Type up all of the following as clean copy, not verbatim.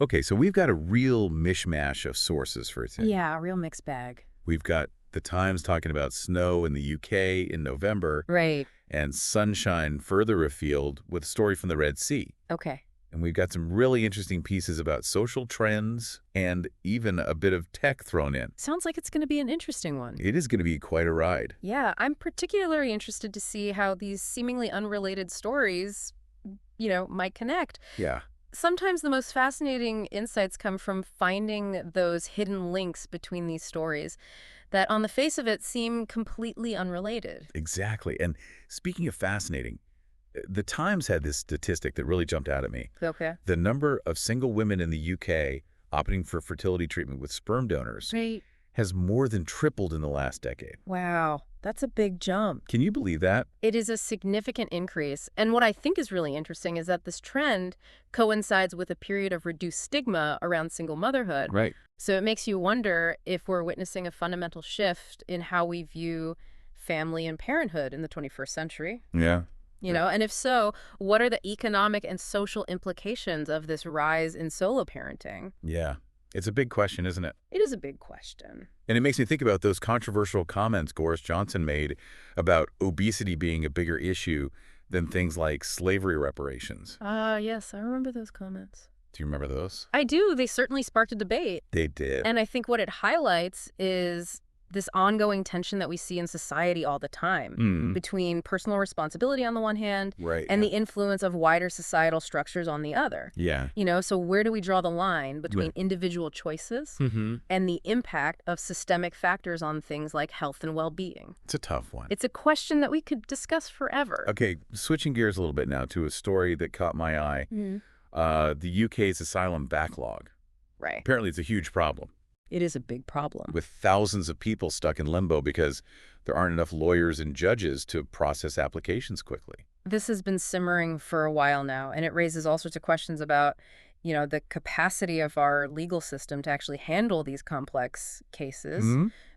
Okay, so we've got a real mishmash of sources for today. Yeah, a real mixed bag. We've got the Times talking about snow in the UK in November Right. and sunshine further afield with a story from the Red Sea. Okay. And we've got some really interesting pieces about social trends and even a bit of tech thrown in. Sounds like it's going to be an interesting one. It is going to be quite a ride. Yeah, I'm particularly interested to see how these seemingly unrelated stories, might connect. Yeah. Sometimes the most fascinating insights come from finding those hidden links between these stories that on the face of it seem completely unrelated. Exactly. And speaking of fascinating, the Times had this statistic that really jumped out at me. Okay. The number of single women in the UK opting for fertility treatment with sperm donors Right. has more than tripled in the last decade. Wow, that's a big jump. Can you believe that? It is a significant increase. And what I think is really interesting is that this trend coincides with a period of reduced stigma around single motherhood. Right. So it makes you wonder if we're witnessing a fundamental shift in how we view family and parenthood in the 21st century. Yeah. And if so, what are the economic and social implications of this rise in solo parenting? Yeah. It's a big question, isn't it? It is a big question. And it makes me think about those controversial comments Boris Johnson made about obesity being a bigger issue than things like slavery reparations. Yes, I remember those comments. Do you remember those? I do. They certainly sparked a debate. They did. And I think what it highlights is this ongoing tension that we see in society all the time between personal responsibility on the one hand Right. and the influence of wider societal structures on the other. Yeah. So where do we draw the line between individual choices and the impact of systemic factors on things like health and well-being? It's a tough one. It's a question that we could discuss forever. Okay, switching gears a little bit now to a story that caught my eye. The UK's asylum backlog. Right. Apparently it's a huge problem, It is a big problem. with thousands of people stuck in limbo because there aren't enough lawyers and judges to process applications quickly. This has been simmering for a while now, and it raises all sorts of questions about, the capacity of our legal system to actually handle these complex cases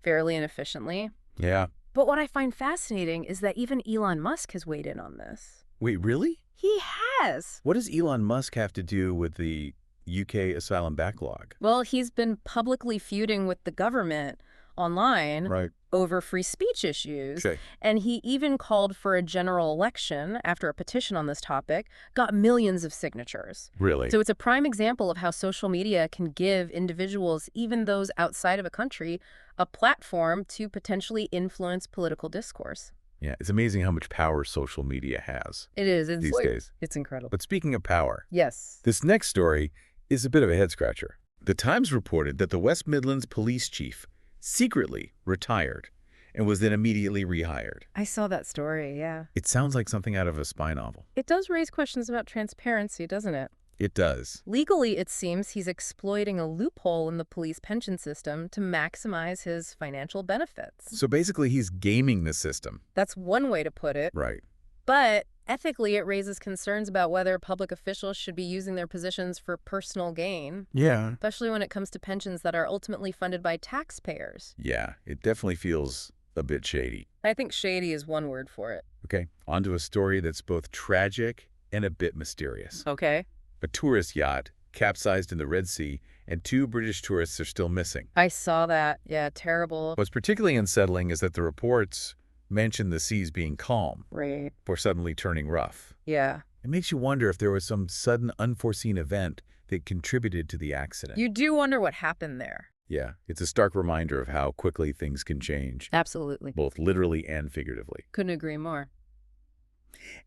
fairly and efficiently. Yeah. But what I find fascinating is that even Elon Musk has weighed in on this. Wait, really? He has. What does Elon Musk have to do with the UK asylum backlog? Well, he's been publicly feuding with the government online Right. over free speech issues. Okay. And he even called for a general election after a petition on this topic, got millions of signatures. Really? So it's a prime example of how social media can give individuals, even those outside of a country, a platform to potentially influence political discourse. Yeah, it's amazing how much power social media has It is. It's these days. It's incredible. But speaking of power, Yes. this next story is a bit of a head-scratcher. The Times reported that the West Midlands police chief secretly retired and was then immediately rehired. I saw that story, yeah. It sounds like something out of a spy novel. It does raise questions about transparency, doesn't it? It does. Legally, it seems he's exploiting a loophole in the police pension system to maximize his financial benefits. So basically, he's gaming the system. That's one way to put it. Right. But ethically, it raises concerns about whether public officials should be using their positions for personal gain, Yeah. especially when it comes to pensions that are ultimately funded by taxpayers. Yeah, it definitely feels a bit shady. I think shady is one word for it. Okay, on to a story that's both tragic and a bit mysterious. Okay. A tourist yacht capsized in the Red Sea, and 2 British tourists are still missing. I saw that. Yeah, terrible. What's particularly unsettling is that the reports mention the seas being calm Right. before suddenly turning rough. Yeah. It makes you wonder if there was some sudden unforeseen event that contributed to the accident. You do wonder what happened there. Yeah, it's a stark reminder of how quickly things can change, Absolutely. both literally and figuratively. Couldn't agree more.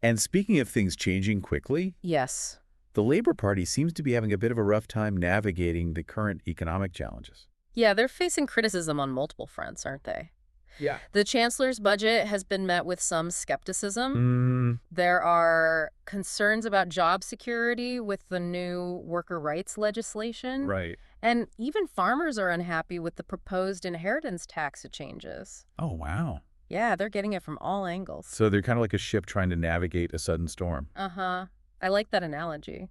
And speaking of things changing quickly, Yes. the Labour Party seems to be having a bit of a rough time navigating the current economic challenges. Yeah, they're facing criticism on multiple fronts, aren't they? Yeah. The chancellor's budget has been met with some skepticism. There are concerns about job security with the new worker rights legislation. Right. And even farmers are unhappy with the proposed inheritance tax changes. Oh, wow. Yeah, they're getting it from all angles. So they're kind of like a ship trying to navigate a sudden storm. Uh-huh. I like that analogy.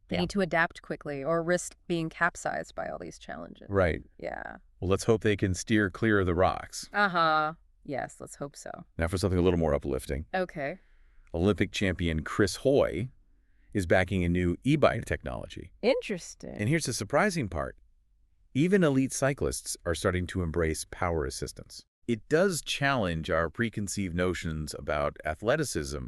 They Yeah. need to adapt quickly or risk being capsized by all these challenges. Right. Yeah. Well, let's hope they can steer clear of the rocks. Uh-huh. Yes, let's hope so. Now for something a little more uplifting. Okay. Olympic champion Chris Hoy is backing a new e-bike technology. Interesting. And here's the surprising part. Even elite cyclists are starting to embrace power assistance. It does challenge our preconceived notions about athleticism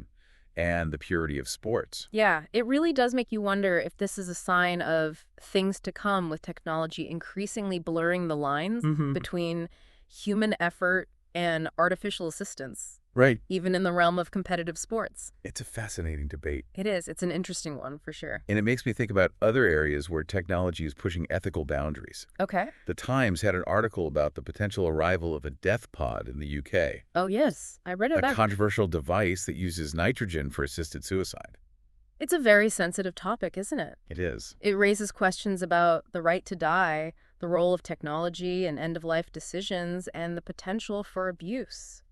and the purity of sports. Yeah, it really does make you wonder if this is a sign of things to come with technology increasingly blurring the lines between human effort and artificial assistance, Right. even in the realm of competitive sports. It's a fascinating debate. It is. It's an interesting one for sure. And it makes me think about other areas where technology is pushing ethical boundaries. Okay. The Times had an article about the potential arrival of a death pod in the UK, Oh, yes. I read a about it. controversial device that uses nitrogen for assisted suicide. It's a very sensitive topic, isn't it? It is. It raises questions about the right to die, the role of technology and end-of-life decisions, and the potential for abuse.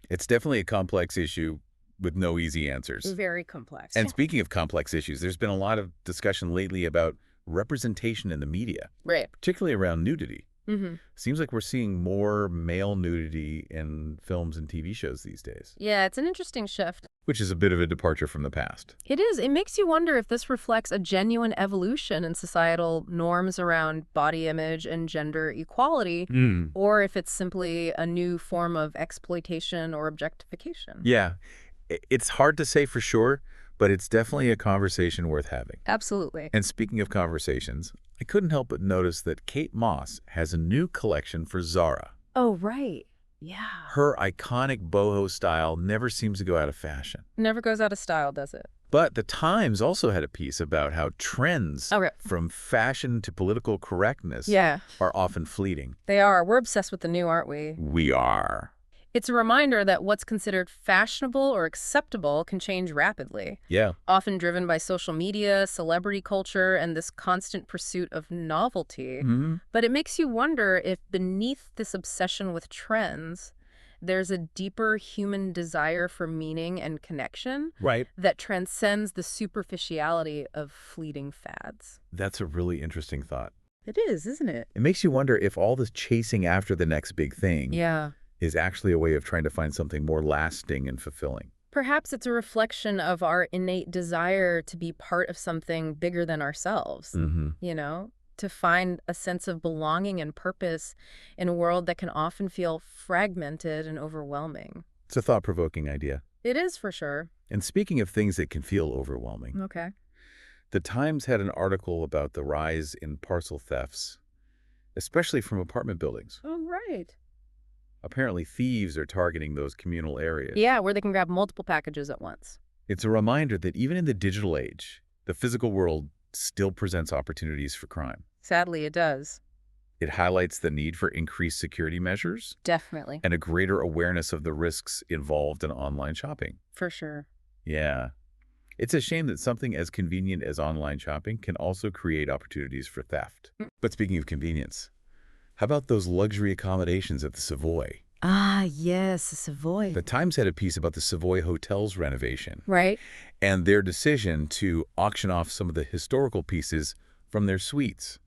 It's definitely a complex issue with no easy answers. Very complex. And speaking of complex issues, there's been a lot of discussion lately about representation in the media, Right. particularly around nudity. Mm-hmm. Seems like we're seeing more male nudity in films and TV shows these days, Yeah, it's an interesting shift. which is a bit of a departure from the past. It is. It makes you wonder if this reflects a genuine evolution in societal norms around body image and gender equality, or if it's simply a new form of exploitation or objectification. Yeah, it's hard to say for sure, but it's definitely a conversation worth having. Absolutely. And speaking of conversations, I couldn't help but notice that Kate Moss has a new collection for Zara. Oh, right. Yeah. Her iconic boho style never seems to go out of fashion. Never goes out of style, does it? But the Times also had a piece about how trends, Okay. from fashion to political correctness, Yeah, are often fleeting. they are. We're obsessed with the new, aren't we? We are. It's a reminder that what's considered fashionable or acceptable can change rapidly, Yeah. often driven by social media, celebrity culture, and this constant pursuit of novelty. But it makes you wonder if beneath this obsession with trends, there's a deeper human desire for meaning and connection Right. that transcends the superficiality of fleeting fads. That's a really interesting thought. It is, isn't it? It makes you wonder if all this chasing after the next big thing Yeah. is actually a way of trying to find something more lasting and fulfilling. Perhaps it's a reflection of our innate desire to be part of something bigger than ourselves, you know, to find a sense of belonging and purpose in a world that can often feel fragmented and overwhelming. It's a thought-provoking idea. It is for sure. And speaking of things that can feel overwhelming, Okay. the Times had an article about the rise in parcel thefts, especially from apartment buildings. Oh, right. Apparently, thieves are targeting those communal areas. Yeah, where they can grab multiple packages at once. It's a reminder that even in the digital age, the physical world still presents opportunities for crime. Sadly, it does. It highlights the need for increased security measures Definitely. and a greater awareness of the risks involved in online shopping. For sure. Yeah. It's a shame that something as convenient as online shopping can also create opportunities for theft. But speaking of convenience, how about those luxury accommodations at the Savoy? Ah, yes, Savoy. The Times had a piece about the Savoy Hotel's renovation Right? and their decision to auction off some of the historical pieces from their suites.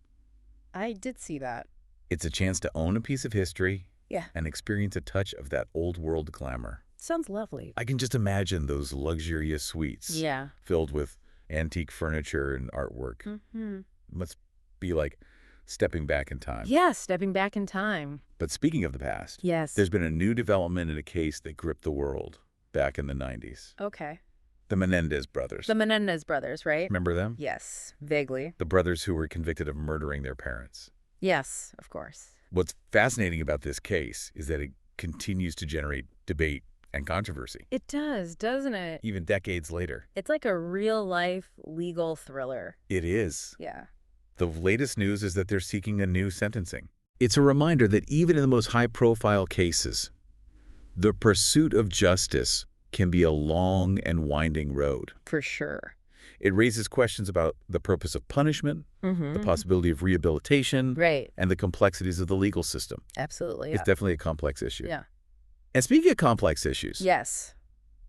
I did see that. It's a chance to own a piece of history Yeah. and experience a touch of that old world glamour. Sounds lovely. I can just imagine those luxurious suites Yeah. filled with antique furniture and artwork. Mm-hmm. It must be like stepping back in time. Yeah, stepping back in time. But speaking of the past, Yes. there's been a new development in a case that gripped the world back in the 90s. Okay. The Menendez brothers. The Menendez brothers, right? Remember them? Yes, vaguely. The brothers who were convicted of murdering their parents. Yes, of course. What's fascinating about this case is that it continues to generate debate and controversy, It does, doesn't it? even decades later. It's like a real-life legal thriller. It is. Yeah. The latest news is that they're seeking a new sentencing. It's a reminder that even in the most high-profile cases, the pursuit of justice can be a long and winding road. For sure. It raises questions about the purpose of punishment, Mm-hmm. the possibility of rehabilitation, Right. and the complexities of the legal system. Absolutely. It's definitely a complex issue. Yeah. And speaking of complex issues, Yes.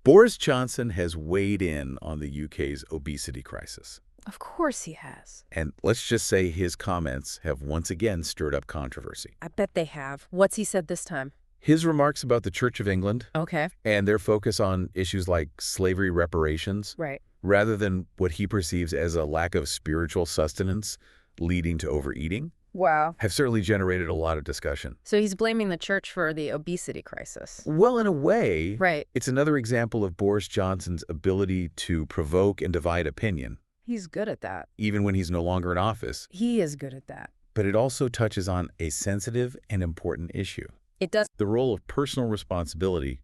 Boris Johnson has weighed in on the UK's obesity crisis. Of course he has. And let's just say his comments have once again stirred up controversy. I bet they have. What's he said this time? His remarks about the Church of England Okay. and their focus on issues like slavery reparations Right. rather than what he perceives as a lack of spiritual sustenance leading to overeating, Wow. have certainly generated a lot of discussion. So he's blaming the church for the obesity crisis. Well, in a way, Right. it's another example of Boris Johnson's ability to provoke and divide opinion, He's good at that. even when he's no longer in office. He is good at that. But it also touches on a sensitive and important issue: It does. the role of personal responsibility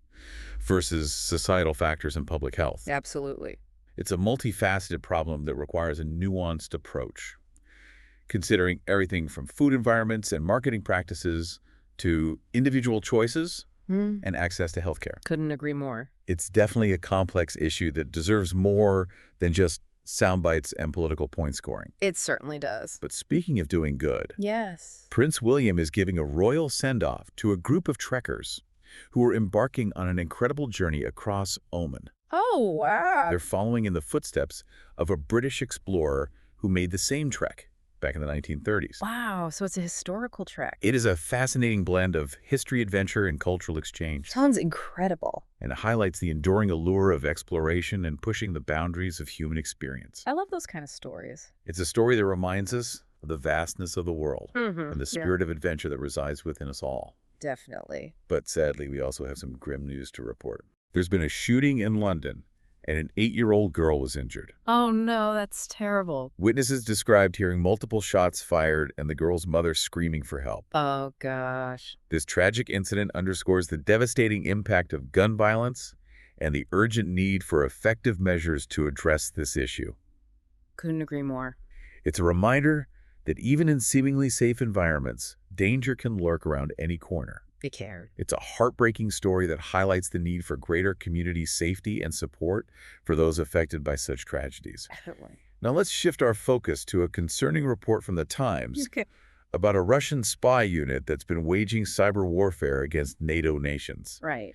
versus societal factors in public health. Absolutely. It's a multifaceted problem that requires a nuanced approach, considering everything from food environments and marketing practices to individual choices and access to healthcare. Couldn't agree more. It's definitely a complex issue that deserves more than just sound bites and political point scoring. It certainly does. But speaking of doing good, Yes. Prince William is giving a royal send-off to a group of trekkers who are embarking on an incredible journey across Oman. Oh, wow. They're following in the footsteps of a British explorer who made the same trek back in the 1930s. Wow, so it's a historical trek. It is a fascinating blend of history, adventure, and cultural exchange, Sounds incredible. and it highlights the enduring allure of exploration and pushing the boundaries of human experience. I love those kind of stories. It's a story that reminds us of the vastness of the world Mm-hmm. and the spirit of adventure that resides within us all. Definitely. But sadly, we also have some grim news to report. There's been a shooting in London, and an 8-year-old girl was injured. Oh, no, that's terrible. Witnesses described hearing multiple shots fired and the girl's mother screaming for help. Oh, gosh. This tragic incident underscores the devastating impact of gun violence and the urgent need for effective measures to address this issue. Couldn't agree more. It's a reminder that even in seemingly safe environments, danger can lurk around any corner. Be cared. It's a heartbreaking story that highlights the need for greater community safety and support for those affected by such tragedies. Definitely. Now let's shift our focus to a concerning report from the Times Okay. about a Russian spy unit that's been waging cyber warfare against NATO nations. Right.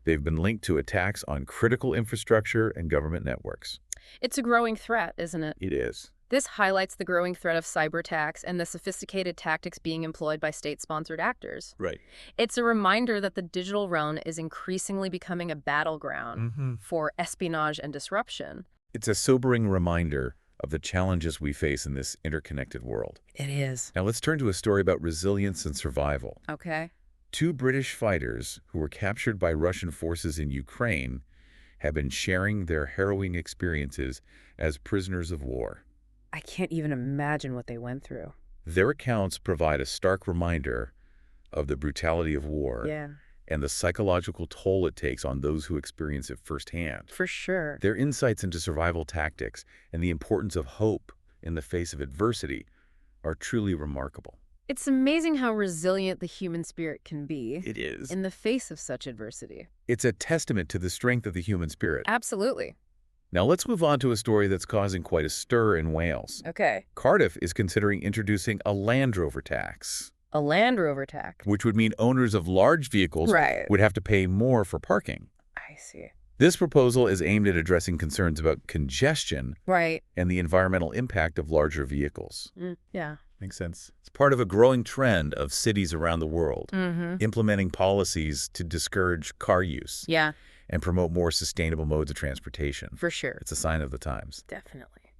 They've been linked to attacks on critical infrastructure and government networks. It's a growing threat, isn't it? It is. This highlights the growing threat of cyber attacks and the sophisticated tactics being employed by state-sponsored actors. Right. It's a reminder that the digital realm is increasingly becoming a battleground for espionage and disruption. It's a sobering reminder of the challenges we face in this interconnected world. It is. Now let's turn to a story about resilience and survival. Okay. 2 British fighters who were captured by Russian forces in Ukraine have been sharing their harrowing experiences as prisoners of war. I can't even imagine what they went through. Their accounts provide a stark reminder of the brutality of war Yeah, and the psychological toll it takes on those who experience it firsthand. for sure. Their insights into survival tactics and the importance of hope in the face of adversity are truly remarkable. It's amazing how resilient the human spirit can be It is. in the face of such adversity. It's a testament to the strength of the human spirit. Absolutely. Now let's move on to a story that's causing quite a stir in Wales. Okay. Cardiff is considering introducing a Land Rover tax, A Land Rover tax. which would mean owners of large vehicles Right. would have to pay more for parking. I see. This proposal is aimed at addressing concerns about congestion Right. and the environmental impact of larger vehicles. Yeah. Makes sense. It's part of a growing trend of cities around the world Mm-hmm. implementing policies to discourage car use Yeah, and promote more sustainable modes of transportation. for sure. It's a sign of the times. Definitely.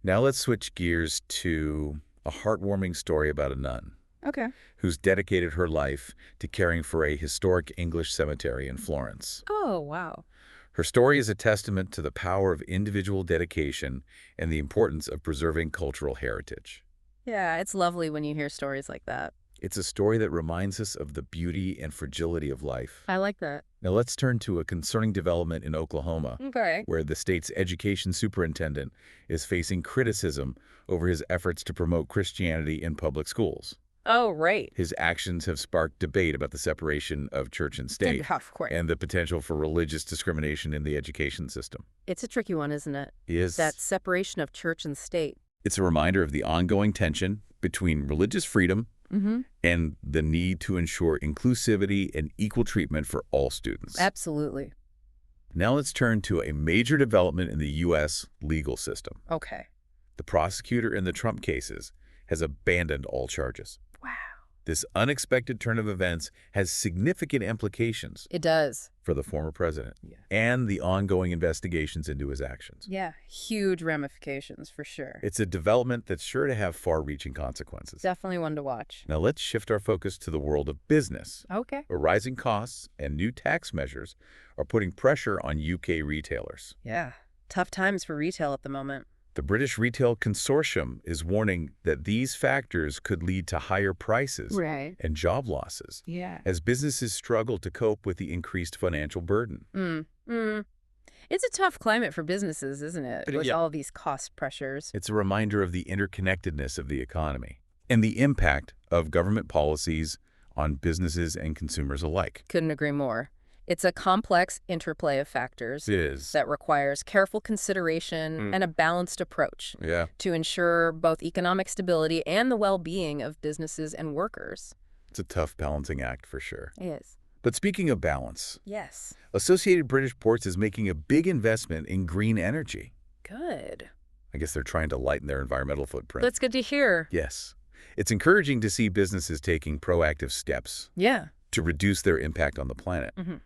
Now let's switch gears to a heartwarming story about a nun Okay. who's dedicated her life to caring for a historic English cemetery in Florence. Oh, wow. Her story is a testament to the power of individual dedication and the importance of preserving cultural heritage. Yeah, it's lovely when you hear stories like that. It's a story that reminds us of the beauty and fragility of life. I like that. Now let's turn to a concerning development in Oklahoma, Okay. where the state's education superintendent is facing criticism over his efforts to promote Christianity in public schools. Oh, right. His actions have sparked debate about the separation of church and state Of course. and the potential for religious discrimination in the education system. It's a tricky one, isn't it? Is That separation of church and state. It's a reminder of the ongoing tension between religious freedom Mm-hmm. and the need to ensure inclusivity and equal treatment for all students. Absolutely. Now let's turn to a major development in the U.S. legal system. Okay. The prosecutor in the Trump cases has abandoned all charges. Wow. This unexpected turn of events has significant implications It does. for the former president and the ongoing investigations into his actions. Yeah, huge ramifications for sure. It's a development that's sure to have far-reaching consequences. Definitely one to watch. Now let's shift our focus to the world of business. Okay. Where rising costs and new tax measures are putting pressure on UK retailers. Yeah, tough times for retail at the moment. The British Retail Consortium is warning that these factors could lead to higher prices Right. and job losses Yeah. as businesses struggle to cope with the increased financial burden. It's a tough climate for businesses, isn't it? But With yeah. all these cost pressures. It's a reminder of the interconnectedness of the economy and the impact of government policies on businesses and consumers alike. Couldn't agree more. It's a complex interplay of factors It is. that requires careful consideration and a balanced approach Yeah. to ensure both economic stability and the well-being of businesses and workers. It's a tough balancing act for sure. It is. But speaking of balance, Yes. Associated British Ports is making a big investment in green energy. Good. I guess they're trying to lighten their environmental footprint. That's good to hear. Yes. It's encouraging to see businesses taking proactive steps Yeah. to reduce their impact on the planet. Mhm.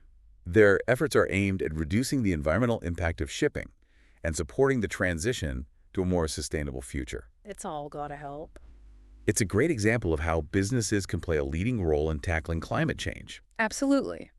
Their efforts are aimed at reducing the environmental impact of shipping and supporting the transition to a more sustainable future. It's all gotta help. It's a great example of how businesses can play a leading role in tackling climate change. Absolutely.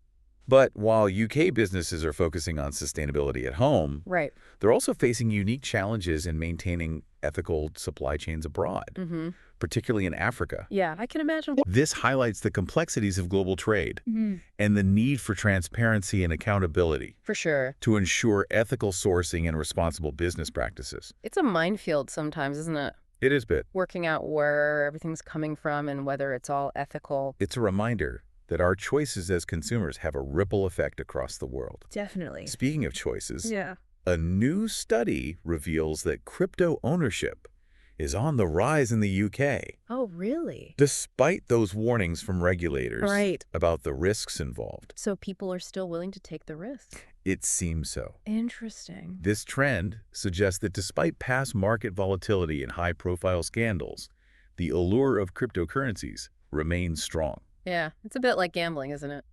But while UK businesses are focusing on sustainability at home, Right. they're also facing unique challenges in maintaining ethical supply chains abroad, Mm-hmm. particularly in Africa. Yeah, I can imagine. This highlights the complexities of global trade and the need for transparency and accountability For sure. to ensure ethical sourcing and responsible business practices. It's a minefield sometimes, isn't it? It is, but Working out where everything's coming from and whether it's all ethical. it's a reminder that our choices as consumers have a ripple effect across the world. Definitely. Speaking of choices, Yeah. a new study reveals that crypto ownership is on the rise in the UK, Oh, really? despite those warnings from regulators Right. about the risks involved. So people are still willing to take the risk. It seems so. Interesting. This trend suggests that despite past market volatility and high-profile scandals, the allure of cryptocurrencies remains strong. Yeah, it's a bit like gambling, isn't it?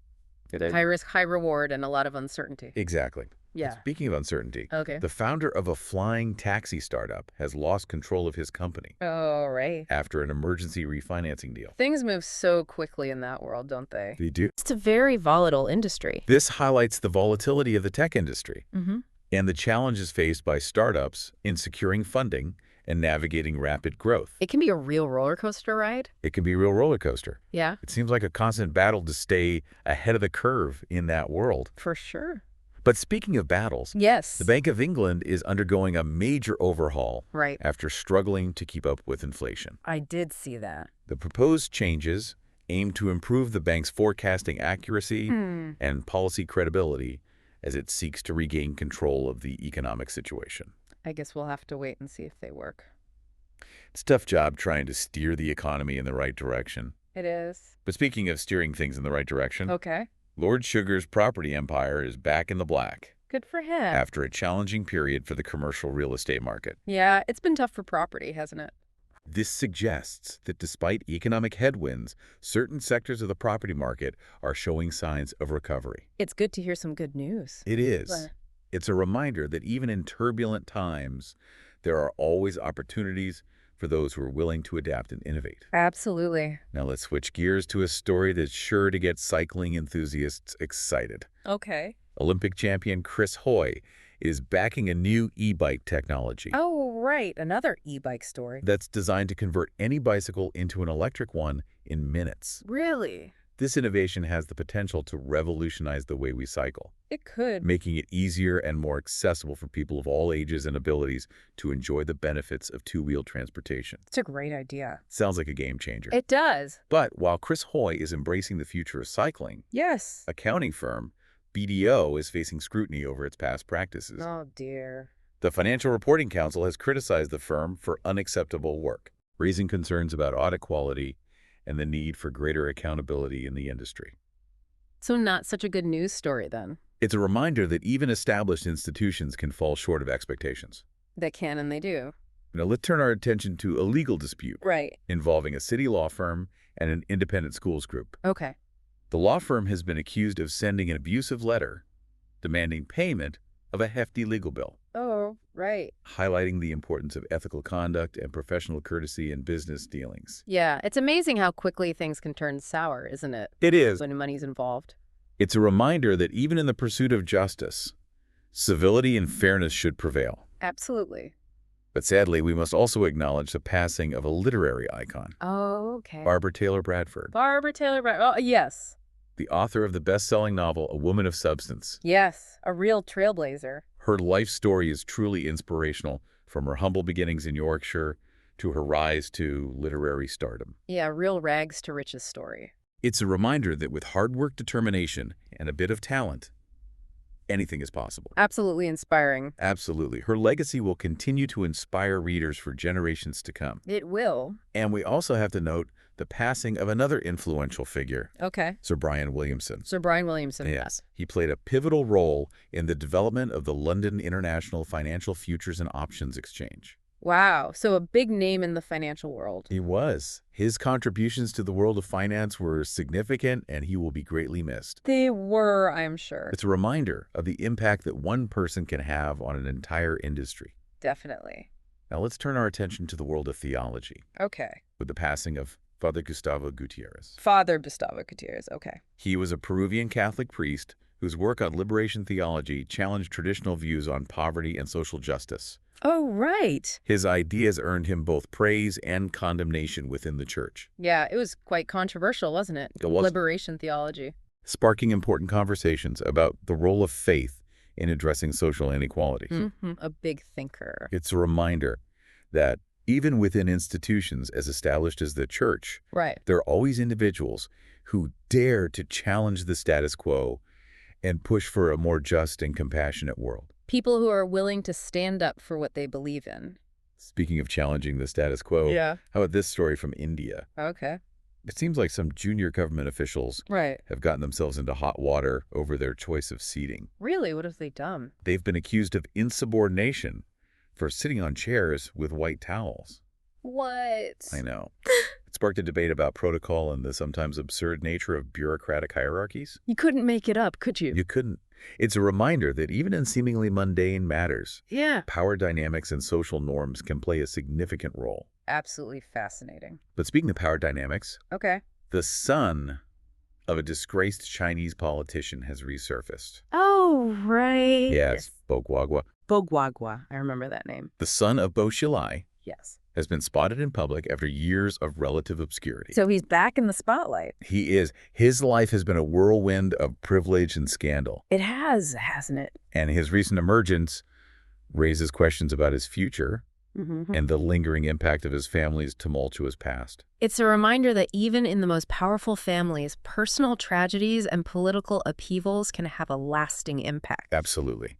High risk, high reward, and a lot of uncertainty. Exactly. Yeah. Speaking of uncertainty, Okay. the founder of a flying taxi startup has lost control of his company Oh, right. after an emergency refinancing deal. Things move so quickly in that world, don't they? They do. It's a very volatile industry. This highlights the volatility of the tech industry Mm-hmm. and the challenges faced by startups in securing funding and navigating rapid growth. It can be a real roller coaster ride. It can be a real roller coaster. Yeah, It seems like a constant battle to stay ahead of the curve in that world. for sure. But speaking of battles, Yes. the Bank of England is undergoing a major overhaul Right. after struggling to keep up with inflation. I did see that. The proposed changes aim to improve the bank's forecasting accuracy and policy credibility as it seeks to regain control of the economic situation. I guess we'll have to wait and see if they work. It's a tough job trying to steer the economy in the right direction. It is. But speaking of steering things in the right direction, Okay. Lord Sugar's property empire is back in the black Good for him. after a challenging period for the commercial real estate market. Yeah, it's been tough for property, hasn't it? This suggests that despite economic headwinds, certain sectors of the property market are showing signs of recovery. It's good to hear some good news. It is. But- It's a reminder that even in turbulent times, there are always opportunities for those who are willing to adapt and innovate. Absolutely. Now let's switch gears to a story that's sure to get cycling enthusiasts excited. Okay. Olympic champion Chris Hoy is backing a new e-bike technology Oh, right. Another e-bike story. that's designed to convert any bicycle into an electric one in minutes. Really? This innovation has the potential to revolutionize the way we cycle, It could. making it easier and more accessible for people of all ages and abilities to enjoy the benefits of two-wheel transportation. It's a great idea. Sounds like a game changer. It does. But while Chris Hoy is embracing the future of cycling, Yes. accounting firm BDO is facing scrutiny over its past practices. Oh, dear. The Financial Reporting Council has criticized the firm for unacceptable work, raising concerns about audit quality and the need for greater accountability in the industry. So not such a good news story, then. It's a reminder that even established institutions can fall short of expectations. They can and they do. Now let's turn our attention to a legal dispute Right. involving a city law firm and an independent schools group. Okay. The law firm has been accused of sending an abusive letter demanding payment of a hefty legal bill, Oh, right. highlighting the importance of ethical conduct and professional courtesy in business dealings. Yeah, it's amazing how quickly things can turn sour, isn't it, It is. when money's involved? It's a reminder that even in the pursuit of justice, civility and fairness should prevail. Absolutely. But sadly, we must also acknowledge the passing of a literary icon, Oh, okay. Barbara Taylor Bradford, Barbara Taylor Bradford. Oh, yes. the author of the best-selling novel A Woman of Substance. Yes, a real trailblazer. Her life story is truly inspirational, from her humble beginnings in Yorkshire to her rise to literary stardom. Yeah, real rags to riches story. It's a reminder that with hard work, determination, and a bit of talent, anything is possible. Absolutely inspiring. Absolutely. Her legacy will continue to inspire readers for generations to come. It will. And we also have to note the passing of another influential figure, Okay. Sir Brian Williamson. Sir Brian Williamson. Yes, he played a pivotal role in the development of the London International Financial Futures and Options Exchange. Wow. So a big name in the financial world. He was. His contributions to the world of finance were significant, and he will be greatly missed. They were, I'm sure. It's a reminder of the impact that one person can have on an entire industry. Definitely. Now let's turn our attention to the world of theology, Okay. with the passing of Father Gustavo Gutierrez. Father Gustavo Gutierrez. Okay. He was a Peruvian Catholic priest whose work on liberation theology challenged traditional views on poverty and social justice. Oh, right. His ideas earned him both praise and condemnation within the church, Yeah, it was quite controversial, wasn't it? It was. Liberation theology. sparking important conversations about the role of faith in addressing social inequalities. A big thinker. It's a reminder that even within institutions as established as the church, Right. there are always individuals who dare to challenge the status quo and push for a more just and compassionate world. People who are willing to stand up for what they believe in. Speaking of challenging the status quo, Yeah. how about this story from India? Okay. It seems like some junior government officials Right. have gotten themselves into hot water over their choice of seating. Really? What have they done? They've been accused of insubordination for sitting on chairs with white towels. What? I know. It sparked a debate about protocol and the sometimes absurd nature of bureaucratic hierarchies. You couldn't make it up, could you? You couldn't. It's a reminder that even in seemingly mundane matters, Yeah. power dynamics and social norms can play a significant role. Absolutely fascinating. But speaking of power dynamics, Okay. the son of a disgraced Chinese politician has resurfaced. Oh, right. Yes, Bo Guagua. Bogwagwa. I remember that name. The son of Bo Xilai Yes. has been spotted in public after years of relative obscurity. So he's back in the spotlight. He is. His life has been a whirlwind of privilege and scandal, It has, hasn't it? and his recent emergence raises questions about his future Mm-hmm. and the lingering impact of his family's tumultuous past. It's a reminder that even in the most powerful families, personal tragedies and political upheavals can have a lasting impact. Absolutely.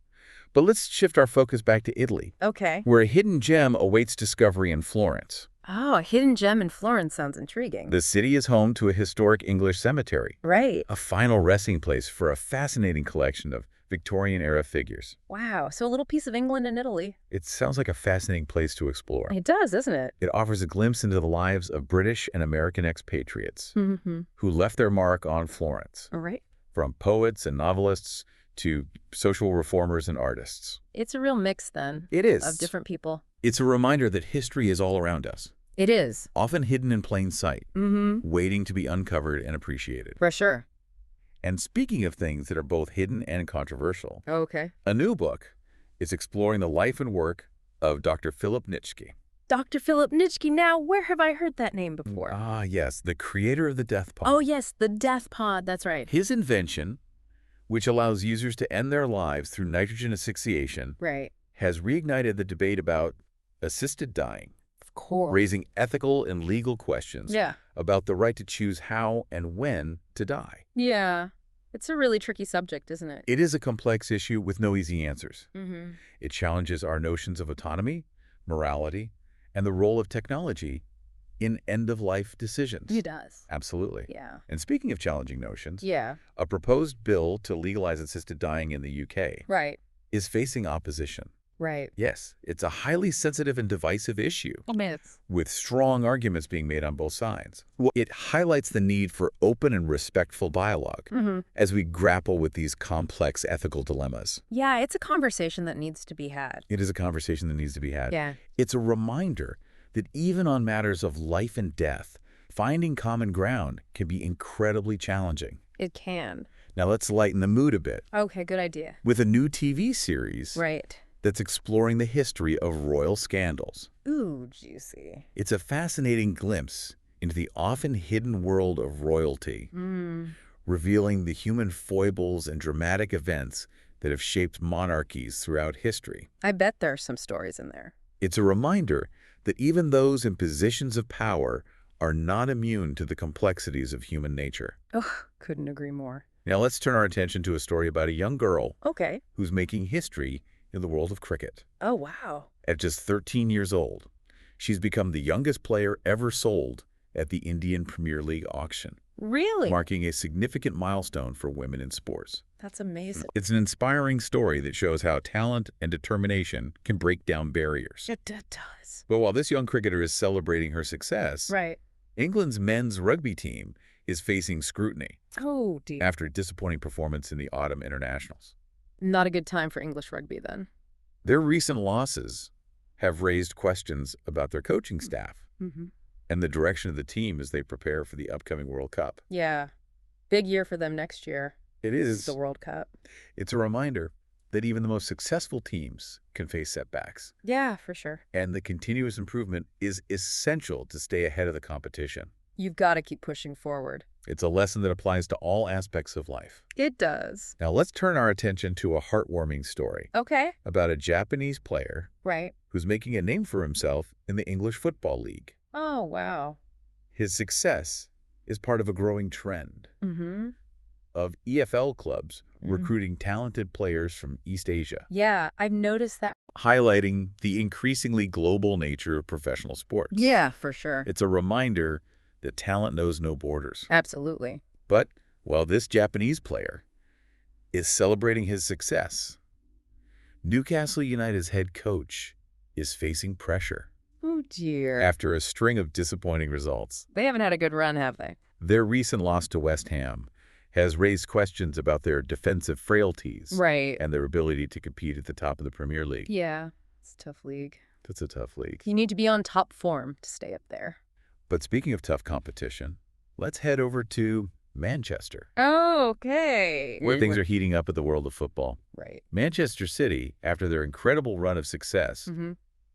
But let's shift our focus back to Italy, Okay. where a hidden gem awaits discovery in Florence. Oh, a hidden gem in Florence sounds intriguing. The city is home to a historic English cemetery, Right. a final resting place for a fascinating collection of Victorian-era figures. Wow. So a little piece of England and Italy. It sounds like a fascinating place to explore. It does, doesn't it? It offers a glimpse into the lives of British and American expatriates Mm-hmm. who left their mark on Florence, All right. from poets and novelists to social reformers and artists. It's a real mix, then, It is. of different people. It's a reminder that history is all around us, It is. often hidden in plain sight, Mm-hmm. waiting to be uncovered and appreciated. For sure. And speaking of things that are both hidden and controversial, Okay. a new book is exploring the life and work of Dr. Philip Nitschke. Dr. Philip Nitschke. Now, where have I heard that name before? Ah, yes, the creator of the death pod. Oh, yes, the death pod. That's right. His invention, which allows users to end their lives through nitrogen asphyxiation, Right. has reignited the debate about assisted dying, Of course. raising ethical and legal questions Yeah. about the right to choose how and when to die. Yeah. It's a really tricky subject, isn't it? It is a complex issue with no easy answers. Mm-hmm. It challenges our notions of autonomy, morality, and the role of technology in end-of-life decisions. It does. Absolutely. Yeah. And speaking of challenging notions, Yeah. a proposed bill to legalize assisted dying in the UK Right. is facing opposition. Right. Yes, it's a highly sensitive and divisive issue, Oh, man. with strong arguments being made on both sides. Well, it highlights the need for open and respectful dialogue as we grapple with these complex ethical dilemmas. Yeah, it's a conversation that needs to be had. It is a conversation that needs to be had. Yeah. It's a reminder that even on matters of life and death, finding common ground can be incredibly challenging. It can. Now let's lighten the mood a bit Okay, good idea. with a new TV series Right. that's exploring the history of royal scandals. Ooh, juicy. It's a fascinating glimpse into the often hidden world of royalty, revealing the human foibles and dramatic events that have shaped monarchies throughout history. I bet there are some stories in there. It's a reminder that even those in positions of power are not immune to the complexities of human nature. Ugh, couldn't agree more. Now let's turn our attention to a story about a young girl Okay. who's making history in the world of cricket. Oh, wow. At just 13 years old, she's become the youngest player ever sold at the Indian Premier League auction, Really? marking a significant milestone for women in sports. That's amazing. It's an inspiring story that shows how talent and determination can break down barriers. It does. But while this young cricketer is celebrating her success, Right. England's men's rugby team is facing scrutiny Oh, dear. after a disappointing performance in the autumn internationals. Not a good time for English rugby then. Their recent losses have raised questions about their coaching staff and the direction of the team as they prepare for the upcoming World Cup. Yeah. Big year for them next year. It is. The World Cup. It's a reminder that even the most successful teams can face setbacks, Yeah, for sure. and the continuous improvement is essential to stay ahead of the competition. You've got to keep pushing forward. It's a lesson that applies to all aspects of life. It does. Now let's turn our attention to a heartwarming story Okay. about a Japanese player Right. who's making a name for himself in the English Football League. Oh, wow. His success is part of a growing trend of EFL clubs recruiting talented players from East Asia, Yeah, I've noticed that. highlighting the increasingly global nature of professional sports. Yeah, for sure. It's a reminder that talent knows no borders. Absolutely. But while this Japanese player is celebrating his success, Newcastle United's head coach is facing pressure Oh, dear. after a string of disappointing results. They haven't had a good run, have they? Their recent loss to West Ham has raised questions about their defensive frailties Right. and their ability to compete at the top of the Premier League. Yeah. It's a tough league. That's a tough league. You need to be on top form to stay up there. But speaking of tough competition, let's head over to Manchester, Oh, okay. where things are heating up at the world of football. Right. Manchester City, after their incredible run of success,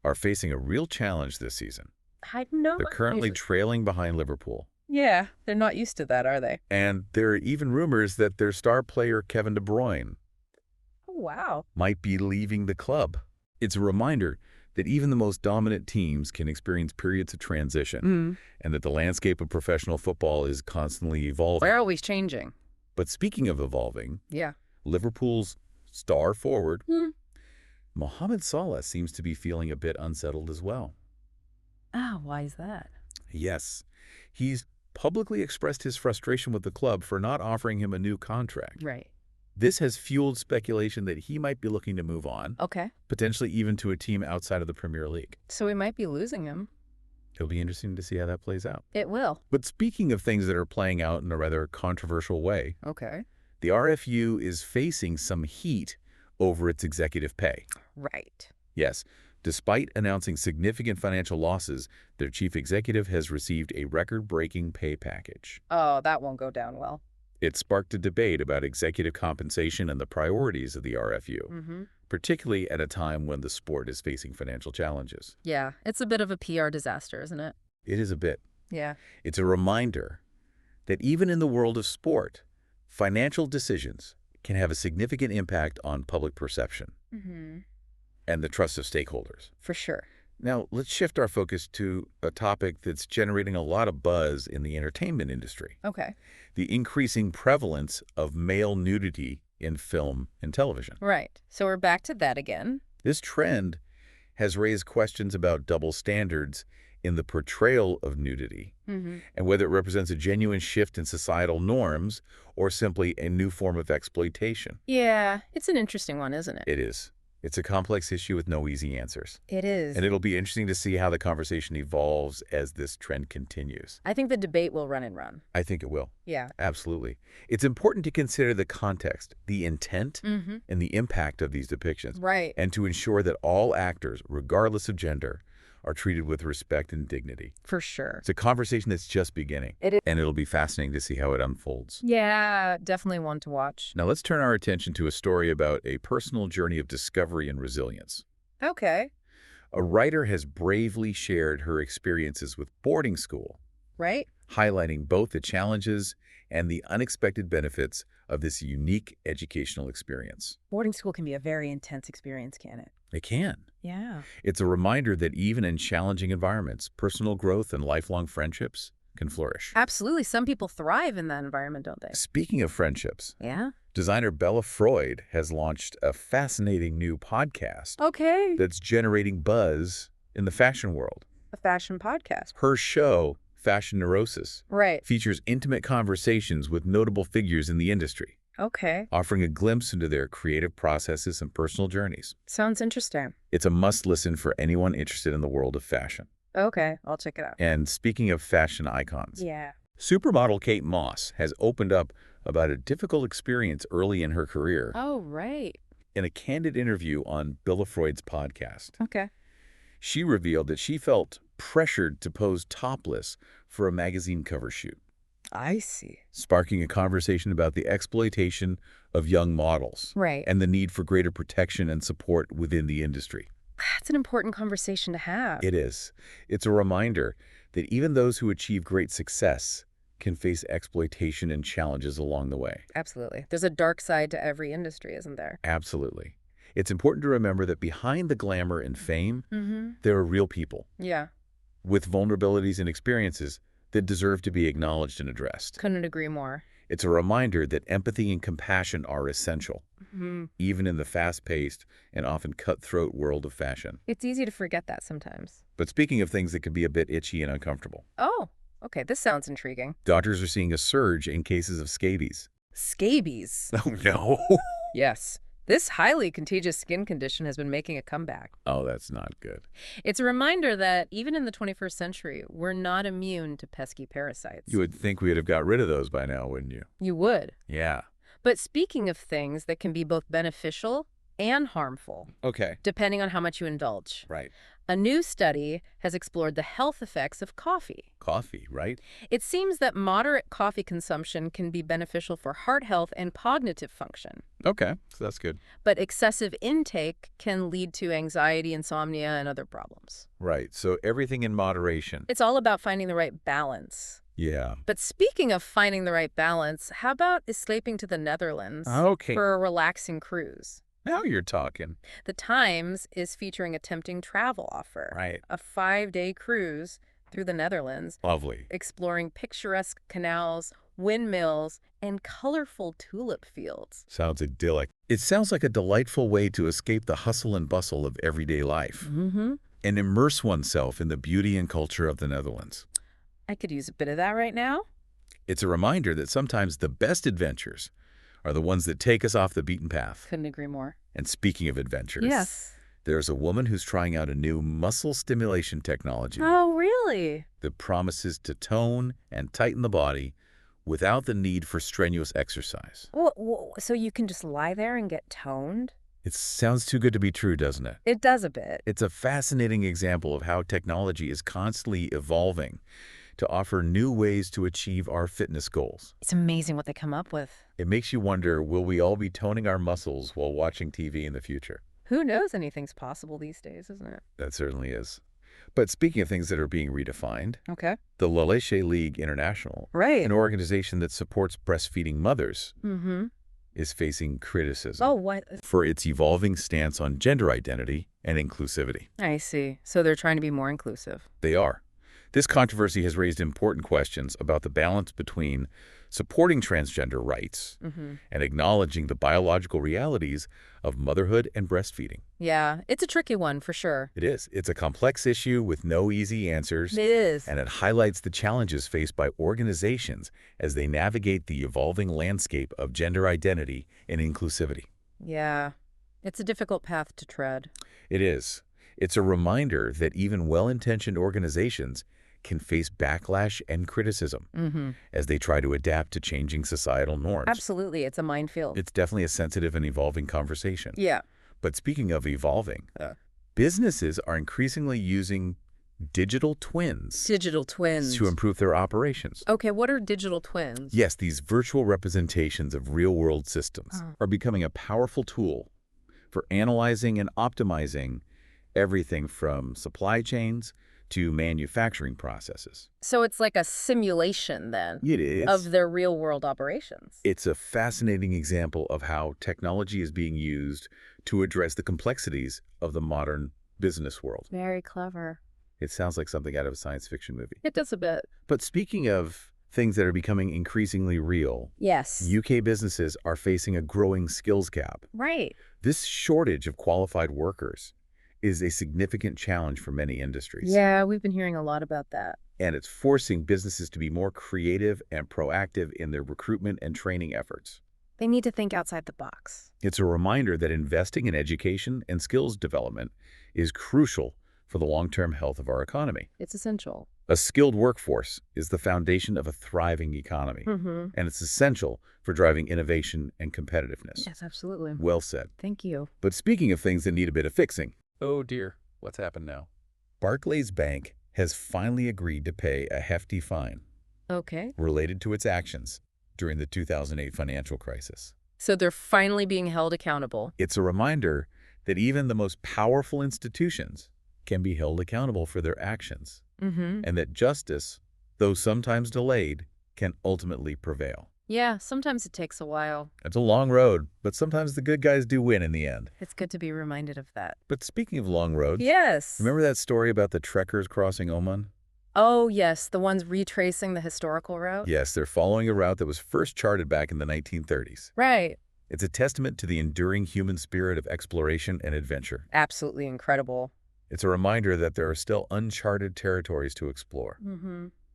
are facing a real challenge this season. I know. They're currently trailing behind Liverpool. Yeah, they're not used to that, are they? And there are even rumors that their star player, Kevin De Bruyne, Oh, wow. might be leaving the club. It's a reminder that even the most dominant teams can experience periods of transition, and that the landscape of professional football is constantly evolving. We're always changing. But speaking of evolving, Yeah. Liverpool's star forward, Mohamed Salah, seems to be feeling a bit unsettled as well. Oh, why is that? Yes, he's publicly expressed his frustration with the club for not offering him a new contract. Right. This has fueled speculation that he might be looking to move on, Okay. potentially even to a team outside of the Premier League. So we might be losing him. It'll be interesting to see how that plays out. It will. But speaking of things that are playing out in a rather controversial way, Okay. the RFU is facing some heat over its executive pay. Right. Yes, despite announcing significant financial losses, their chief executive has received a record-breaking pay package. Oh, that won't go down well. It sparked a debate about executive compensation and the priorities of the RFU, particularly at a time when the sport is facing financial challenges. Yeah, it's a bit of a PR disaster, isn't it? It is a bit. Yeah. It's a reminder that even in the world of sport, financial decisions can have a significant impact on public perception and the trust of stakeholders. For sure. Now, let's shift our focus to a topic that's generating a lot of buzz in the entertainment industry: Okay. the increasing prevalence of male nudity in film and television. Right. So we're back to that again. This trend has raised questions about double standards in the portrayal of nudity and whether it represents a genuine shift in societal norms or simply a new form of exploitation. Yeah, it's an interesting one, isn't it? It is. It's a complex issue with no easy answers. It is. And it'll be interesting to see how the conversation evolves as this trend continues. I think the debate will run and run. I think it will. Yeah. Absolutely. It's important to consider the context, the intent, Mm-hmm. and the impact of these depictions, Right. and to ensure that all actors, regardless of gender, are treated with respect and dignity. For sure. It's a conversation that's just beginning, It is. and it'll be fascinating to see how it unfolds. Yeah, definitely one to watch. Now let's turn our attention to a story about a personal journey of discovery and resilience. Okay. A writer has bravely shared her experiences with boarding school, Right? highlighting both the challenges and the unexpected benefits of this unique educational experience. Boarding school can be a very intense experience, can it? It can. Yeah. It's a reminder that even in challenging environments, personal growth and lifelong friendships can flourish. Absolutely. Some people thrive in that environment, don't they? Speaking of friendships, Yeah. designer Bella Freud has launched a fascinating new podcast Okay. that's generating buzz in the fashion world. A fashion podcast. Her show, Fashion Neurosis, Right. features intimate conversations with notable figures in the industry, Okay. offering a glimpse into their creative processes and personal journeys. Sounds interesting. It's a must-listen for anyone interested in the world of fashion. Okay. I'll check it out. And speaking of fashion icons, Yeah. supermodel Kate Moss has opened up about a difficult experience early in her career Oh, right. in a candid interview on Bella Freud's podcast. Okay. She revealed that she felt pressured to pose topless for a magazine cover shoot, I see. sparking a conversation about the exploitation of young models Right. and the need for greater protection and support within the industry. That's an important conversation to have. It is. It's a reminder that even those who achieve great success can face exploitation and challenges along the way. Absolutely. There's a dark side to every industry, isn't there? Absolutely. It's important to remember that behind the glamour and fame, Mm-hmm. there are real people Yeah. with vulnerabilities and experiences that deserve to be acknowledged and addressed. Couldn't agree more. It's a reminder that empathy and compassion are essential, Mm-hmm. even in the fast-paced and often cutthroat world of fashion. It's easy to forget that sometimes. But speaking of things that can be a bit itchy and uncomfortable, Oh, okay. This sounds intriguing. doctors are seeing a surge in cases of scabies. Scabies. Oh, no. Yes. This highly contagious skin condition has been making a comeback. Oh, that's not good. It's a reminder that even in the 21st century, we're not immune to pesky parasites. You would think we would have got rid of those by now, wouldn't you? You would. Yeah. But speaking of things that can be both beneficial and harmful, Okay. depending on how much you indulge, Right. a new study has explored the health effects of coffee. Coffee, right? It seems that moderate coffee consumption can be beneficial for heart health and cognitive function. Okay. So that's good. But excessive intake can lead to anxiety, insomnia, and other problems. Right. So everything in moderation. It's all about finding the right balance. Yeah. But speaking of finding the right balance, how about escaping to the Netherlands Okay. for a relaxing cruise? Now you're talking. The Times is featuring a tempting travel offer. Right. A 5-day cruise through the Netherlands, Lovely. exploring picturesque canals, windmills, and colorful tulip fields. Sounds idyllic. It sounds like a delightful way to escape the hustle and bustle of everyday life Mm-hmm. and immerse oneself in the beauty and culture of the Netherlands. I could use a bit of that right now. It's a reminder that sometimes the best adventures are the ones that take us off the beaten path. Couldn't agree more. And speaking of adventures, Yes. there's a woman who's trying out a new muscle stimulation technology Oh, really? that promises to tone and tighten the body without the need for strenuous exercise. So you can just lie there and get toned? It sounds too good to be true, doesn't it? It does a bit. It's a fascinating example of how technology is constantly evolving to offer new ways to achieve our fitness goals. It's amazing what they come up with. It makes you wonder, will we all be toning our muscles while watching TV in the future? Who knows? Anything's possible these days, isn't it? That certainly is. But speaking of things that are being redefined, Okay. the La Leche League International, Right. an organization that supports breastfeeding mothers, Mm-hmm. is facing criticism Oh, what? for its evolving stance on gender identity and inclusivity. I see. So they're trying to be more inclusive. They are. This controversy has raised important questions about the balance between supporting transgender rights Mm-hmm. and acknowledging the biological realities of motherhood and breastfeeding. Yeah, it's a tricky one for sure. It is. It's a complex issue with no easy answers, It is. and it highlights the challenges faced by organizations as they navigate the evolving landscape of gender identity and inclusivity. Yeah. It's a difficult path to tread. It is. It's a reminder that even well-intentioned organizations can face backlash and criticism as they try to adapt to changing societal norms. Absolutely. It's a minefield. It's definitely a sensitive and evolving conversation. Yeah. But speaking of evolving, businesses are increasingly using digital twins Digital twins. to improve their operations. Okay, what are digital twins? Yes, these virtual representations of real-world systems are becoming a powerful tool for analyzing and optimizing everything from supply chains to manufacturing processes. So it's like a simulation, then, It is. of their real-world operations. It's a fascinating example of how technology is being used to address the complexities of the modern business world. Very clever. It sounds like something out of a science fiction movie. It does a bit. But speaking of things that are becoming increasingly real, Yes. UK businesses are facing a growing skills gap. Right. This shortage of qualified workers is a significant challenge for many industries. Yeah, we've been hearing a lot about that. And it's forcing businesses to be more creative and proactive in their recruitment and training efforts. They need to think outside the box. It's a reminder that investing in education and skills development is crucial for the long-term health of our economy. It's essential. A skilled workforce is the foundation of a thriving economy, and it's essential for driving innovation and competitiveness. Yes, absolutely. Well said. Thank you. But speaking of things that need a bit of fixing, oh dear, what's happened now? Barclays Bank has finally agreed to pay a hefty fine Okay. related to its actions during the 2008 financial crisis. So they're finally being held accountable. It's a reminder that even the most powerful institutions can be held accountable for their actions, and that justice, though sometimes delayed, can ultimately prevail. Yeah, sometimes it takes a while. It's a long road, but sometimes the good guys do win in the end. It's good to be reminded of that. But speaking of long roads, Yes. remember that story about the trekkers crossing Oman? Oh, yes, the ones retracing the historical route? Yes, they're following a route that was first charted back in the 1930s. Right. It's a testament to the enduring human spirit of exploration and adventure. Absolutely incredible. It's a reminder that there are still uncharted territories to explore,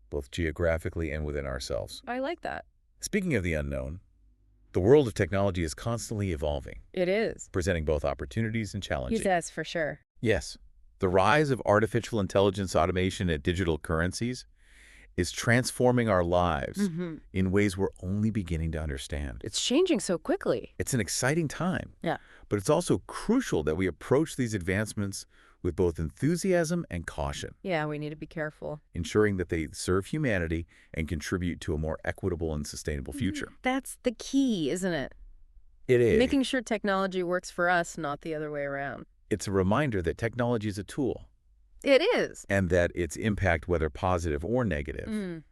both geographically and within ourselves. I like that. Speaking of the unknown, the world of technology is constantly evolving, It is. presenting both opportunities and challenges. Yes, for sure. Yes, the rise of artificial intelligence, automation, and digital currencies is transforming our lives in ways we're only beginning to understand. It's changing so quickly. It's an exciting time, Yeah. but it's also crucial that we approach these advancements with both enthusiasm and caution, Yeah, we need to be careful. ensuring that they serve humanity and contribute to a more equitable and sustainable future. That's the key, isn't it? It is. Making sure technology works for us, not the other way around. It's a reminder that technology is a tool, It is. and that its impact, whether positive or negative,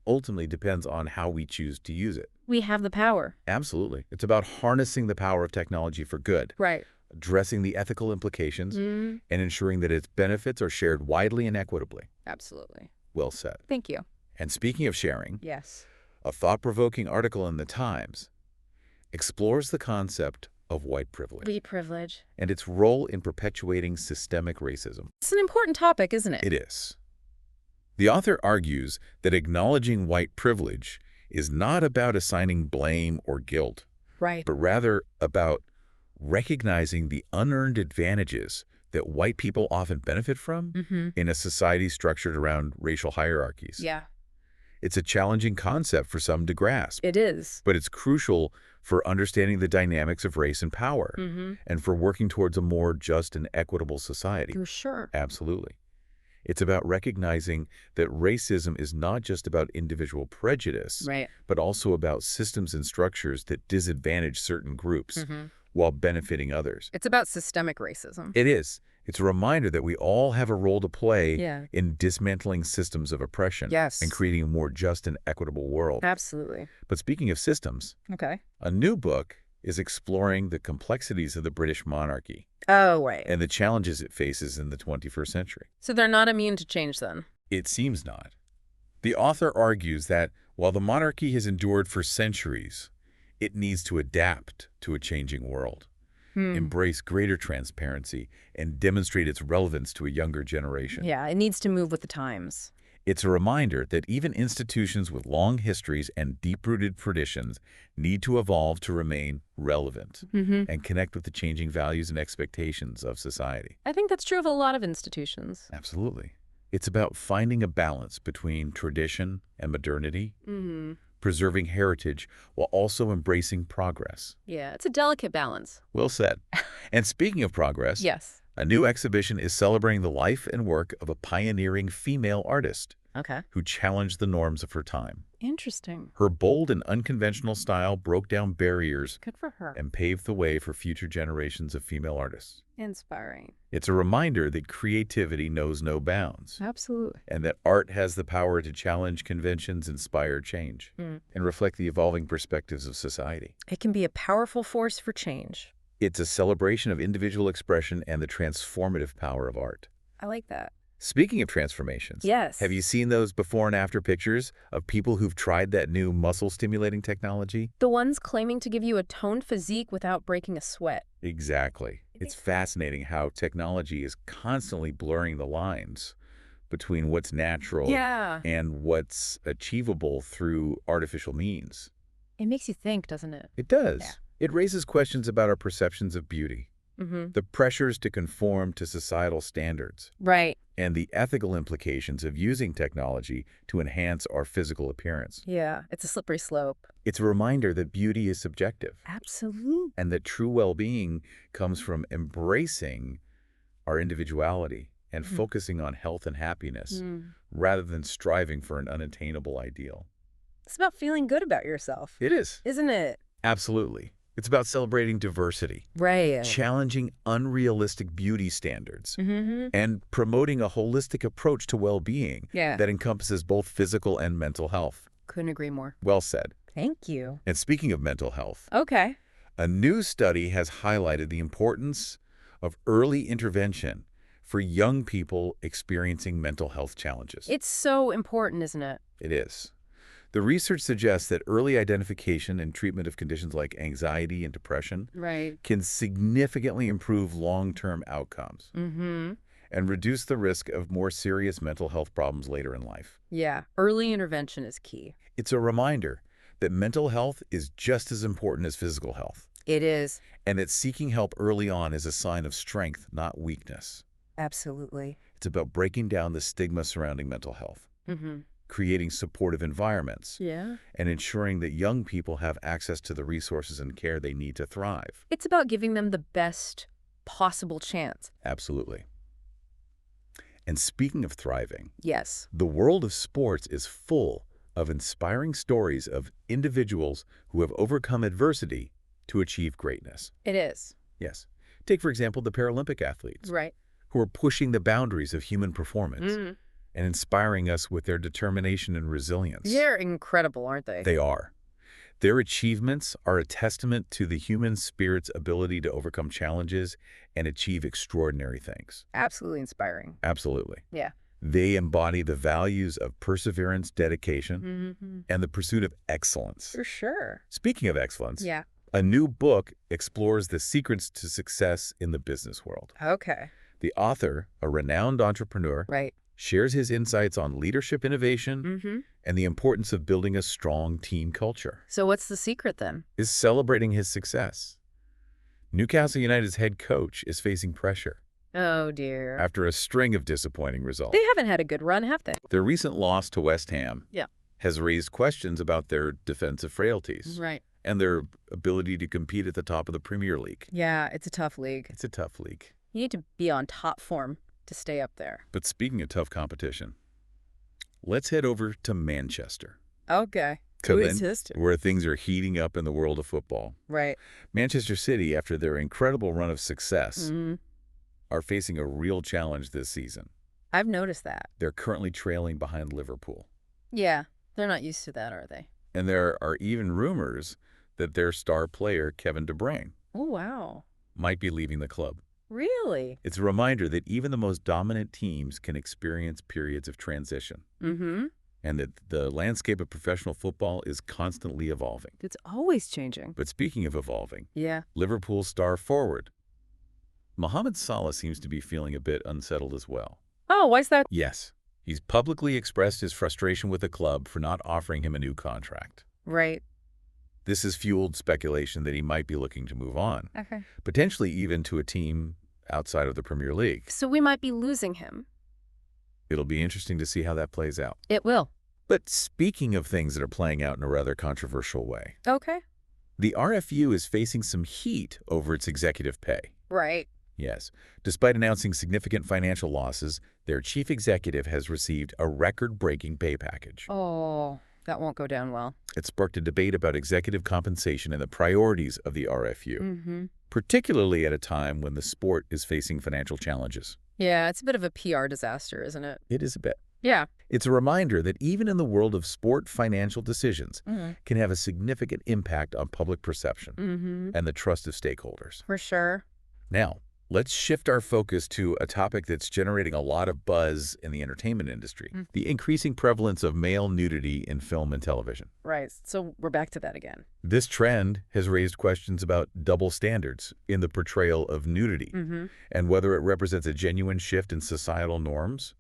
ultimately depends on how we choose to use it. We have the power. Absolutely. It's about harnessing the power of technology for good, Right. addressing the ethical implications, and ensuring that its benefits are shared widely and equitably. Absolutely. Well said. Thank you. And speaking of sharing, Yes. a thought-provoking article in The Times explores the concept of white privilege White privilege. and its role in perpetuating systemic racism. It's an important topic, isn't it? It is. The author argues that acknowledging white privilege is not about assigning blame or guilt, Right. but rather about recognizing the unearned advantages that white people often benefit from in a society structured around racial hierarchies. Yeah, It's a challenging concept for some to grasp, it is. but it's crucial for understanding the dynamics of race and power and for working towards a more just and equitable society. For sure. Absolutely. It's about recognizing that racism is not just about individual prejudice, Right. but also about systems and structures that disadvantage certain groups while benefiting others. It's about systemic racism. It is. It's a reminder that we all have a role to play Yeah. in dismantling systems of oppression Yes. and creating a more just and equitable world. Absolutely. But speaking of systems, Okay. a new book is exploring the complexities of the British monarchy Oh, right. and the challenges it faces in the 21st century. So they're not immune to change then? It seems not. The author argues that while the monarchy has endured for centuries, it needs to adapt to a changing world, embrace greater transparency, and demonstrate its relevance to a younger generation. Yeah, it needs to move with the times. It's a reminder that even institutions with long histories and deep-rooted traditions need to evolve to remain relevant and connect with the changing values and expectations of society. I think that's true of a lot of institutions. Absolutely. It's about finding a balance between tradition and modernity, preserving heritage while also embracing progress. Yeah, it's a delicate balance. Well said. And speaking of progress, Yes. a new exhibition is celebrating the life and work of a pioneering female artist Okay. who challenged the norms of her time. Interesting. Her bold and unconventional style broke down barriers Good for her. and paved the way for future generations of female artists. Inspiring. It's a reminder that creativity knows no bounds, Absolutely. and that art has the power to challenge conventions, inspire change, and reflect the evolving perspectives of society. It can be a powerful force for change. It's a celebration of individual expression and the transformative power of art. I like that. Speaking of transformations, Yes. have you seen those before and after pictures of people who've tried that new muscle-stimulating technology? The ones claiming to give you a toned physique without breaking a sweat. Exactly. It's fascinating how technology is constantly blurring the lines between what's natural Yeah. and what's achievable through artificial means. It makes you think, doesn't it? It does. Yeah. It raises questions about our perceptions of beauty, the pressures to conform to societal standards, Right. and the ethical implications of using technology to enhance our physical appearance. Yeah. It's a slippery slope. It's a reminder that beauty is subjective Absolutely. and that true well-being comes from embracing our individuality and focusing on health and happiness rather than striving for an unattainable ideal. It's about feeling good about yourself, It is. isn't it? Absolutely. It's about celebrating diversity, Right. challenging unrealistic beauty standards, Mm-hmm. and promoting a holistic approach to well-being Yeah. that encompasses both physical and mental health. Couldn't agree more. Well said. Thank you. And speaking of mental health, Okay. a new study has highlighted the importance of early intervention for young people experiencing mental health challenges. It's so important, isn't it? It is. The research suggests that early identification and treatment of conditions like anxiety and depression Right. can significantly improve long-term outcomes Mm-hmm. and reduce the risk of more serious mental health problems later in life. Yeah. Early intervention is key. It's a reminder that mental health is just as important as physical health, It is. and that seeking help early on is a sign of strength, not weakness. Absolutely. It's about breaking down the stigma surrounding mental health, Mm-hmm. creating supportive environments, Yeah. and ensuring that young people have access to the resources and care they need to thrive. It's about giving them the best possible chance. Absolutely. And speaking of thriving, Yes. the world of sports is full of inspiring stories of individuals who have overcome adversity to achieve greatness. It is. Yes. Take, for example, the Paralympic athletes, Right. who are pushing the boundaries of human performance Mm. and inspiring us with their determination and resilience. They're incredible, aren't they? They are. Their achievements are a testament to the human spirit's ability to overcome challenges and achieve extraordinary things. Absolutely inspiring. Absolutely. Yeah. They embody the values of perseverance, dedication, Mm-hmm. and the pursuit of excellence. For sure. Speaking of excellence, Yeah. a new book explores the secrets to success in the business world. Okay. The author, a renowned entrepreneur, Right. shares his insights on leadership innovation Mm-hmm. and the importance of building a strong team culture. So what's the secret then? Is celebrating his success. Newcastle United's head coach is facing pressure Oh, dear. after a string of disappointing results. They haven't had a good run, have they? Their recent loss to West Ham Yeah. has raised questions about their defensive frailties Right. and their ability to compete at the top of the Premier League. Yeah, it's a tough league. It's a tough league. You need to be on top form to stay up there. But speaking of tough competition, let's head over to Manchester. Okay. To Who then- is his team? where things are heating up in the world of football. Right. Manchester City, after their incredible run of success, Mm-hmm. are facing a real challenge this season. I've noticed that. They're currently trailing behind Liverpool. Yeah. They're not used to that, are they? And there are even rumors that their star player, Kevin De Bruyne, Oh, wow. might be leaving the club. Really? It's a reminder that even the most dominant teams can experience periods of transition, Mm-hmm. and that the landscape of professional football is constantly evolving. It's always changing. But speaking of evolving, Yeah. Liverpool star forward Mohamed Salah seems to be feeling a bit unsettled as well. Oh, why's that? Yes, He's publicly expressed his frustration with the club for not offering him a new contract. Right. This has fueled speculation that he might be looking to move on, Okay. potentially even to a team outside of the Premier League. So we might be losing him. It'll be interesting to see how that plays out. It will. But speaking of things that are playing out in a rather controversial way, Okay. the RFU is facing some heat over its executive pay. Right. Yes. Despite announcing significant financial losses, their chief executive has received a record-breaking pay package. Oh, that won't go down well. It sparked a debate about executive compensation and the priorities of the RFU, Mm-hmm. particularly at a time when the sport is facing financial challenges. Yeah, it's a bit of a PR disaster, isn't it? It is a bit. Yeah. It's a reminder that even in the world of sport, financial decisions Mm-hmm. can have a significant impact on public perception Mm-hmm. and the trust of stakeholders. For sure. Now, let's shift our focus to a topic that's generating a lot of buzz in the entertainment industry, the increasing prevalence of male nudity in film and television. Right. So we're back to that again. This trend has raised questions about double standards in the portrayal of nudity Mm-hmm. and whether it represents a genuine shift in societal norms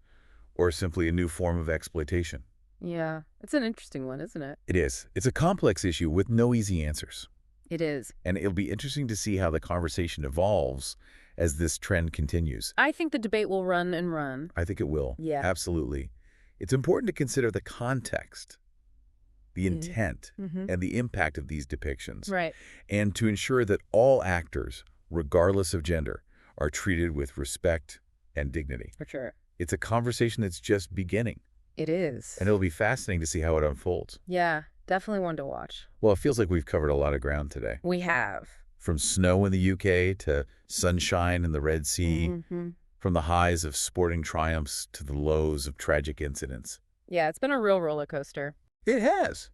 or simply a new form of exploitation. Yeah. It's an interesting one, isn't it? It is. It's a complex issue with no easy answers. It is. And it'll be interesting to see how the conversation evolves as this trend continues. I think the debate will run and run. I think it will. Yeah. Absolutely. It's important to consider the context, the intent, Mm-hmm. and the impact of these depictions, Right. and to ensure that all actors, regardless of gender, are treated with respect and dignity. For sure. It's a conversation that's just beginning, It is. and it'll be fascinating to see how it unfolds. Yeah. Definitely one to watch. Well, it feels like we've covered a lot of ground today. We have. From snow in the UK to sunshine in the Red Sea, Mm-hmm. from the highs of sporting triumphs to the lows of tragic incidents. Yeah, it's been a real roller coaster. It has.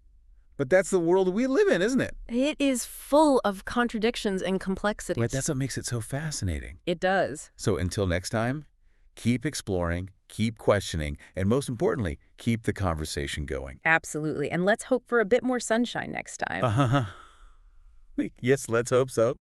But that's the world we live in, isn't it? It is full of contradictions and complexities. But that's what makes it so fascinating. It does. So until next time, keep exploring, keep questioning, and most importantly, keep the conversation going. Absolutely. And let's hope for a bit more sunshine next time. Yes, let's hope so.